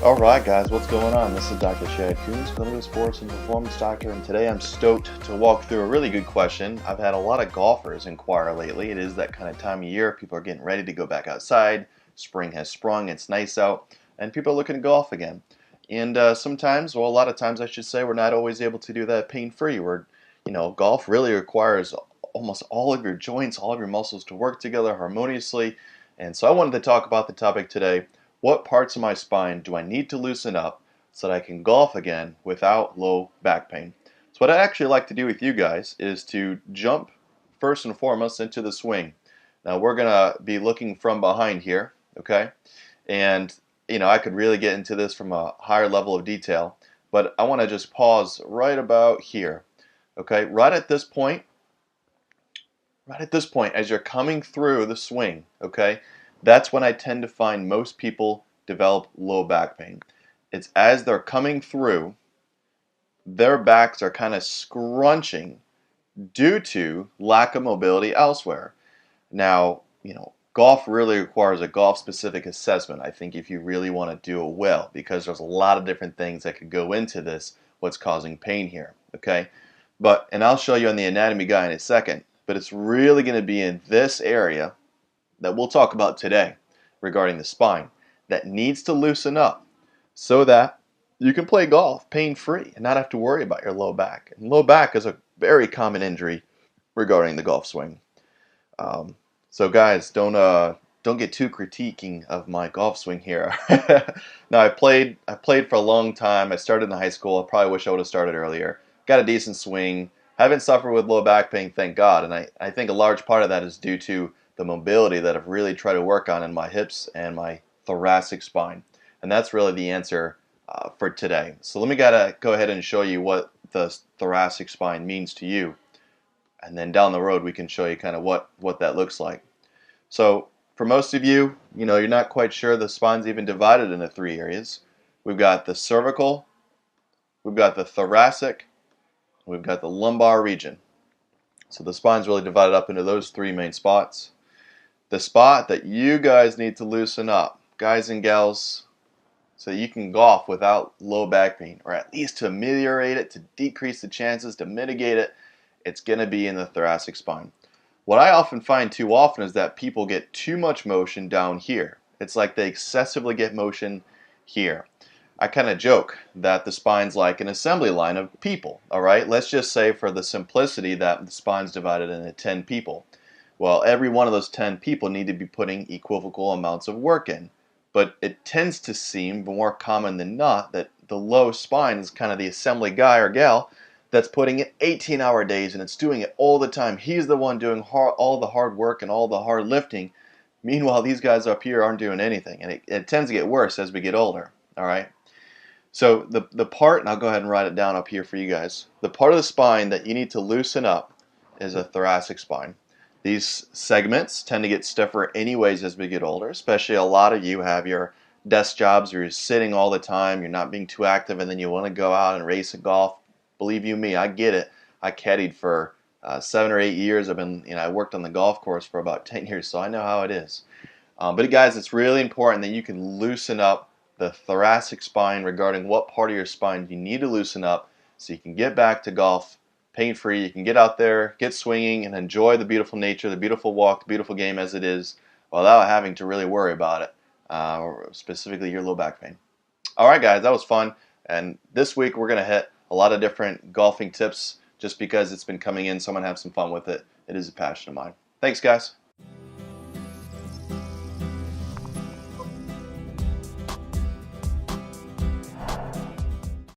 Alright guys, what's going on? This is Dr. Chad Coons, clinical sports and performance doctor, and today I'm stoked to walk through a really good question. I've had a lot of golfers inquire lately. It is that kind of time of year. People are getting ready to go back outside. Spring has sprung, it's nice out, and people are looking to golf again. And sometimes, well, a lot of times I should say, we're not always able to do that pain-free. Golf really requires almost all of your joints, all of your muscles to work together harmoniously. And so I wanted to talk about the topic today. What parts of my spine do I need to loosen up so that I can golf again without low back pain? So what I'd actually like to do with you guys is to jump first and foremost into the swing. Now we're going to be looking from behind here, okay? And I could really get into this from a higher level of detail, but I want to just pause right about here, okay? Right at this point as you're coming through the swing, okay? That's when I tend to find most people develop low back pain. It's as they're coming through, their backs are kind of scrunching due to lack of mobility elsewhere. Now, golf really requires a golf-specific assessment, I think, if you really want to do it well, because there's a lot of different things that could go into this, what's causing pain here, okay? And I'll show you on the anatomy guy in a second, but it's really going to be in this area that we'll talk about today regarding the spine that needs to loosen up so that you can play golf pain-free and not have to worry about your low back. And low back is a very common injury regarding the golf swing. So guys, don't get too critiquing of my golf swing here. Now I played for a long time. I started in high school. I probably wish I would have started earlier. Got a decent swing. Haven't suffered with low back pain, thank God. And I think a large part of that is due to the mobility that I've really tried to work on in my hips and my thoracic spine. And that's really the answer for today. So let me go ahead and show you what the thoracic spine means to you. And then down the road we can show you kind of what that looks like. So for most of you, you're not quite sure the spine's even divided into three areas. We've got the cervical, we've got the thoracic, we've got the lumbar region. So the spine's really divided up into those three main spots. The spot that you guys need to loosen up, guys and gals, so you can golf without low back pain, or at least to ameliorate it, to decrease the chances, to mitigate it, it's going to be in the thoracic spine. What I often find too often is that people get too much motion down here. It's like they excessively get motion here. I kind of joke that the spine's like an assembly line of people, all right? Let's just say for the simplicity that the spine's divided into 10 people. Well, every one of those 10 people need to be putting equivocal amounts of work in. But it tends to seem more common than not that the low spine is kind of the assembly guy or gal that's putting in 18-hour days and it's doing it all the time. He's the one doing all the hard work and all the hard lifting. Meanwhile, these guys up here aren't doing anything. And it tends to get worse as we get older. All right? So the part, and I'll go ahead and write it down up here for you guys. The part of the spine that you need to loosen up is a thoracic spine. These segments tend to get stiffer anyways as we get older, especially a lot of you have your desk jobs where you're sitting all the time, you're not being too active, and then you want to go out and race and golf. Believe you me, I get it. I caddied for 7 or 8 years. I worked on the golf course for about 10 years, so I know how it is. But guys, it's really important that you can loosen up the thoracic spine regarding what part of your spine you need to loosen up so you can get back to golf pain-free. You can get out there, get swinging, and enjoy the beautiful nature, the beautiful walk, the beautiful game as it is, without having to really worry about it, or specifically your low back pain. All right, guys, that was fun. And this week we're going to hit a lot of different golfing tips just because it's been coming in, so I'm going to have some fun with it. It is a passion of mine. Thanks, guys.